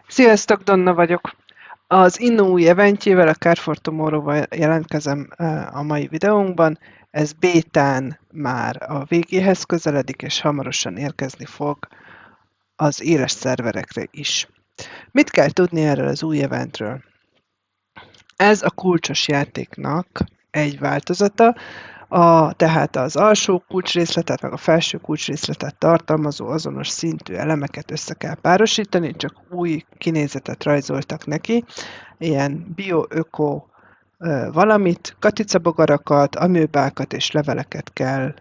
Sziasztok, Donna vagyok. Az Inno új eventjével, a Care for Tomorrow-val jelentkezem a mai videónkban. Ez bétán már a végéhez közeledik, és hamarosan érkezni fog az éles szerverekre is. Mit kell tudni erről az új eventről? Ez a kulcsos játéknak egy változata, tehát az alsó kulcsrészletet, meg a felső kulcsrészletet tartalmazó azonos szintű elemeket össze kell párosítani, csak új kinézetet rajzoltak neki, ilyen bio-öko valamit, katicabogarakat, amőbákat és leveleket kell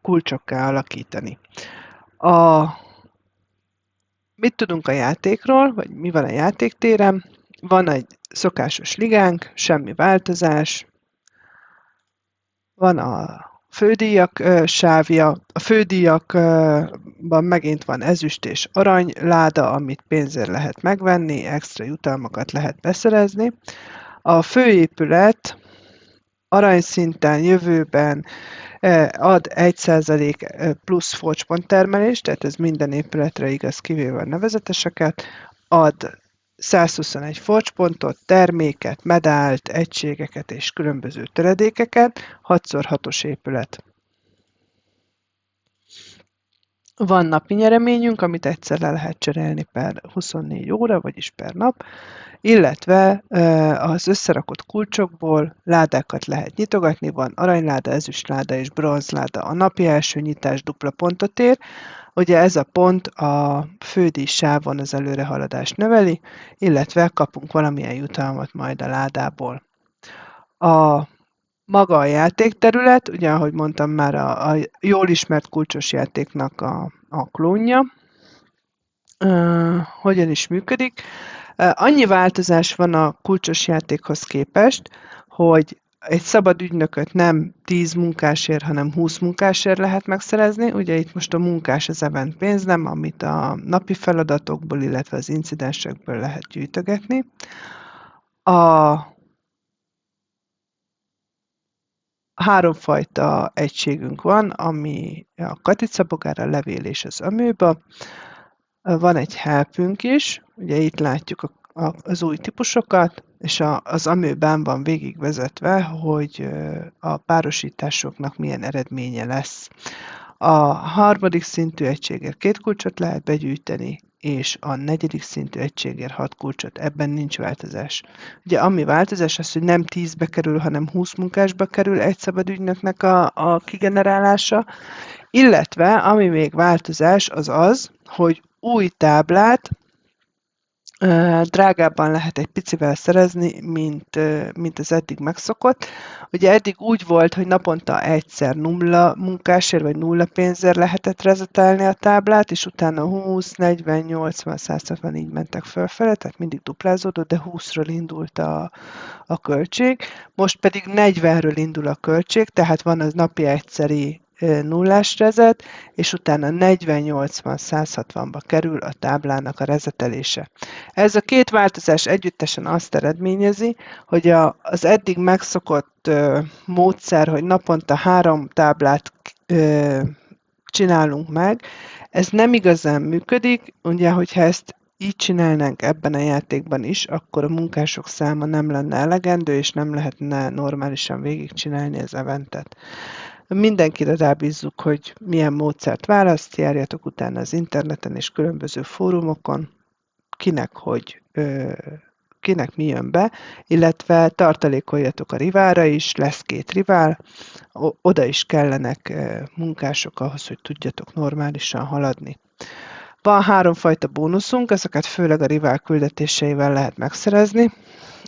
kulcsokká alakítani. Mit tudunk a játékról, vagy mi van a játéktéren? Van egy szokásos ligánk, semmi változás, van a fődíjak sávja, a fődíjakban megint van ezüst és arany láda, amit pénzért lehet megvenni, extra jutalmakat lehet beszerezni. A főépület aranyszinten jövőben ad 1% plusz forcspont termelést, tehát ez minden épületre igaz, kivéve a nevezeteseket, ad 121 forcspontot, terméket, medált, egységeket és különböző töredékeket, 6x6-os épület. Van napi nyereményünk, amit egyszer le lehet cserélni per 24 óra, vagyis per nap, illetve az összerakott kulcsokból ládákat lehet nyitogatni, van aranyláda, ezüstláda és bronzláda. A napi első nyitás dupla pontot ér, ugye ez a pont a fődíj sávon az előrehaladást növeli, illetve kapunk valamilyen jutalmat majd a ládából. Maga a játékterület, ugye ahogy mondtam már a jól ismert kulcsos játéknak a klónja. Hogyan is működik? Annyi változás van a kulcsos játékhoz képest, hogy egy szabad ügynököt nem 10 munkásért, hanem 20 munkásért lehet megszerezni. Ugye itt most a munkás az event pénz, nem, amit a napi feladatokból, illetve az incidensekből lehet gyűjtögetni. Háromfajta egységünk van, ami a katicabogár, a levél és az amőba. Van egy helpünk is, ugye itt látjuk az új típusokat, és az amőbán van végigvezetve, hogy a párosításoknak milyen eredménye lesz. A harmadik szintű egységért 2 kulcsot lehet begyűjteni, és a negyedik szintű egységért 6 kulcsot. Ebben nincs változás. Ugye ami változás az, hogy nem 10-be kerül, hanem 20 munkásba kerül egy szabad ügynöknek a kigenerálása, illetve ami még változás az az, hogy új táblát drágábban lehet egy picivel szerezni, mint az eddig megszokott. Ugye eddig úgy volt, hogy naponta egyszer nulla munkásért vagy nulla pénzért lehetett rezetálni a táblát, és utána 20, 40, 80, 160 így mentek fölfele, tehát mindig duplázódott, de 20-ról indult a költség. Most pedig 40-ről indul a költség, tehát van az napi egyszeri nullás rezet, és utána 40, 80, 160-ba kerül a táblának a rezetelése. Ez a két változás együttesen azt eredményezi, hogy az eddig megszokott módszer, hogy naponta 3 táblát csinálunk meg, ez nem igazán működik, ugye, hogyha ezt így csinálnánk ebben a játékban is, akkor a munkások száma nem lenne elegendő, és nem lehetne normálisan végigcsinálni az eventet. Mindenkire rábízzuk, hogy milyen módszert választ, járjatok utána az interneten és különböző fórumokon, kinek mi jön be, illetve tartalékoljatok a riválra is, lesz 2 rivál, oda is kellenek munkások ahhoz, hogy tudjatok normálisan haladni. Van 3 fajta bónuszunk, ezeket főleg a rivál küldetéseivel lehet megszerezni.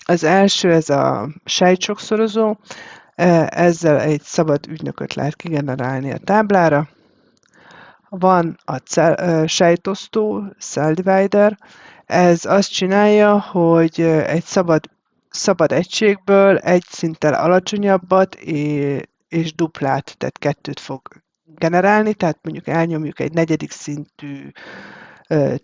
Az első, ez a sejtsokszorozó, ezzel egy szabad ügynököt lehet kigenerálni a táblára. Van a sejtosztó, Cell Divider, ez azt csinálja, hogy egy szabad egységből egy szinttel alacsonyabbat és duplát, tehát 2-t fog generálni, tehát mondjuk elnyomjuk egy negyedik szintű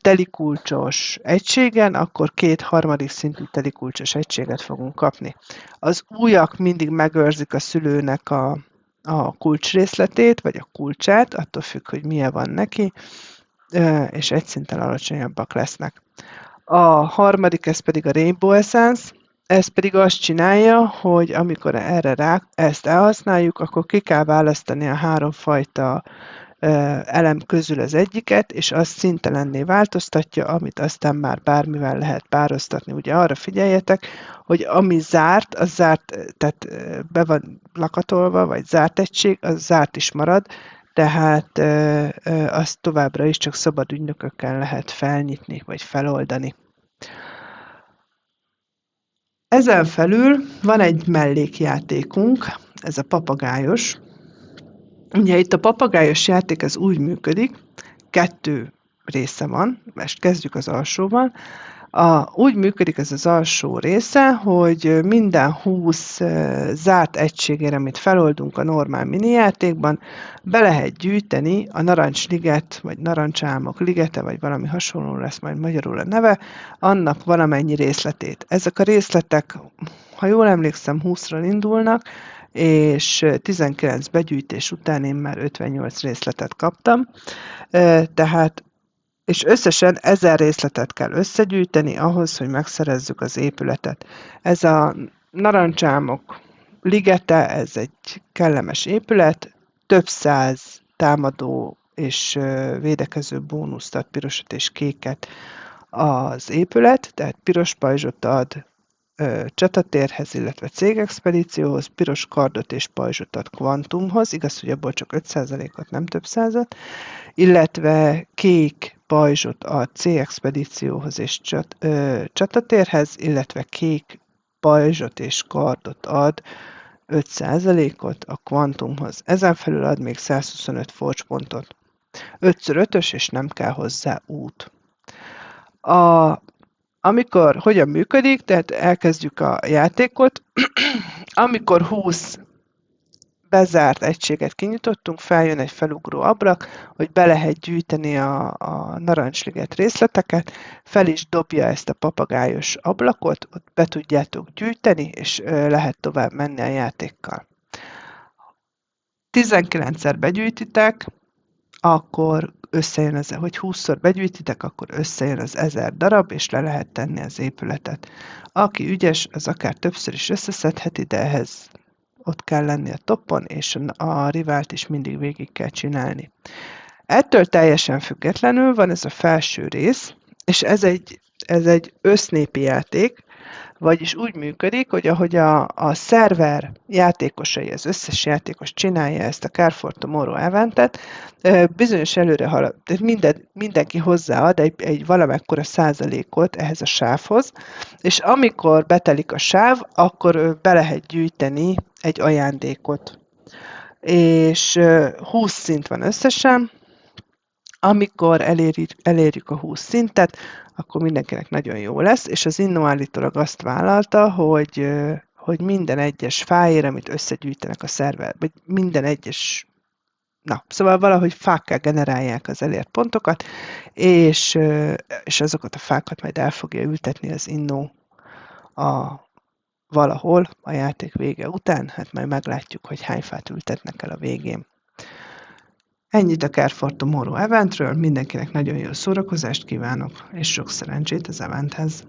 telikulcsos egységen, akkor 2 harmadik szintű telikulcsos egységet fogunk kapni. Az újak mindig megőrzik a szülőnek a kulcsrészletét, vagy a kulcsát, attól függ, hogy milyen van neki, és egy szinten alacsonyabbak lesznek. A harmadik, ez pedig a Rainbow Essence, ez pedig azt csinálja, hogy amikor ezt elhasználjuk, akkor ki kell választani a három fajta elem közül az egyiket, és azt színtelenné változtatja, amit aztán már bármivel lehet pároztatni. Ugye arra figyeljetek, hogy ami zárt, az zárt, tehát be van lakatolva, vagy zárt egység, az zárt is marad, tehát azt továbbra is csak szabad ügynökökkel lehet felnyitni, vagy feloldani. Ezen felül van egy mellékjátékunk, ez a papagájos. Ugye itt a papagájos játék az úgy működik, 2 része van, most kezdjük az alsóval. Úgy működik ez az alsó része, hogy minden 20 zárt egységére, amit feloldunk a normál minijátékban, be lehet gyűjteni a narancsliget, vagy narancsálmok ligete, vagy valami hasonló lesz majd magyarul a neve, annak valamennyi részletét. Ezek a részletek, ha jól emlékszem, 20-ról indulnak, és 19 begyűjtés után én már 58 részletet kaptam. Tehát és összesen 1000 részletet kell összegyűjteni ahhoz, hogy megszerezzük az épületet. Ez a narancsálmok ligete, ez egy kellemes épület, több száz támadó és védekező bónuszt ad, pirosat és kéket az épület, tehát piros pajzsot ad csatatérhez, illetve cégexpedícióhoz, piros kardot és pajzsot ad kvantumhoz, igaz, hogy abból csak 5%-ot, nem több százat, illetve kék pajzsot ad cégexpedícióhoz és csatatérhez, illetve kék pajzsot és kardot ad 5%-ot a kvantumhoz. Ezen felül ad még 125 forcspontot. 5x5-ös, és nem kell hozzá út. Amikor hogyan működik, tehát elkezdjük a játékot, amikor 20 bezárt egységet kinyitottunk, feljön egy felugró ablak, hogy be lehet gyűjteni a narancsliget részleteket, fel is dobja ezt a papagájos ablakot, ott be tudjátok gyűjteni, és lehet tovább menni a játékkal. 19-szer begyűjtitek, akkor összejön az, hogy 20-szor begyűjtitek, akkor összejön az 1000 darab, és le lehet tenni az épületet. Aki ügyes, az akár többször is összeszedheti, de ehhez ott kell lenni a toppon, és a rivált is mindig végig kell csinálni. Ettől teljesen függetlenül van ez a felső rész, és ez egy össznépi játék, vagyis úgy működik, hogy ahogy a szerver játékosai, az összes játékos csinálja ezt a Care for Tomorrow eventet, bizonyos előre halad, mindenki hozzáad egy valamekkora százalékot ehhez a sávhoz, és amikor betelik a sáv, akkor be lehet gyűjteni egy ajándékot. És 20 szint van összesen, amikor elérjük a 20 szintet, akkor mindenkinek nagyon jó lesz, és az Inno állítólag azt vállalta, hogy minden egyes fájér, amit összegyűjtenek a szerver, vagy minden egyes, szóval valahogy fákkal generálják az elért pontokat, és azokat a fákat majd el fogja ültetni az Inno valahol a játék vége után, hát majd meglátjuk, hogy hány fát ültetnek el a végén. Ennyit a Care for Tomorrow eventről, mindenkinek nagyon jó szórakozást kívánok, és sok szerencsét az eventhez!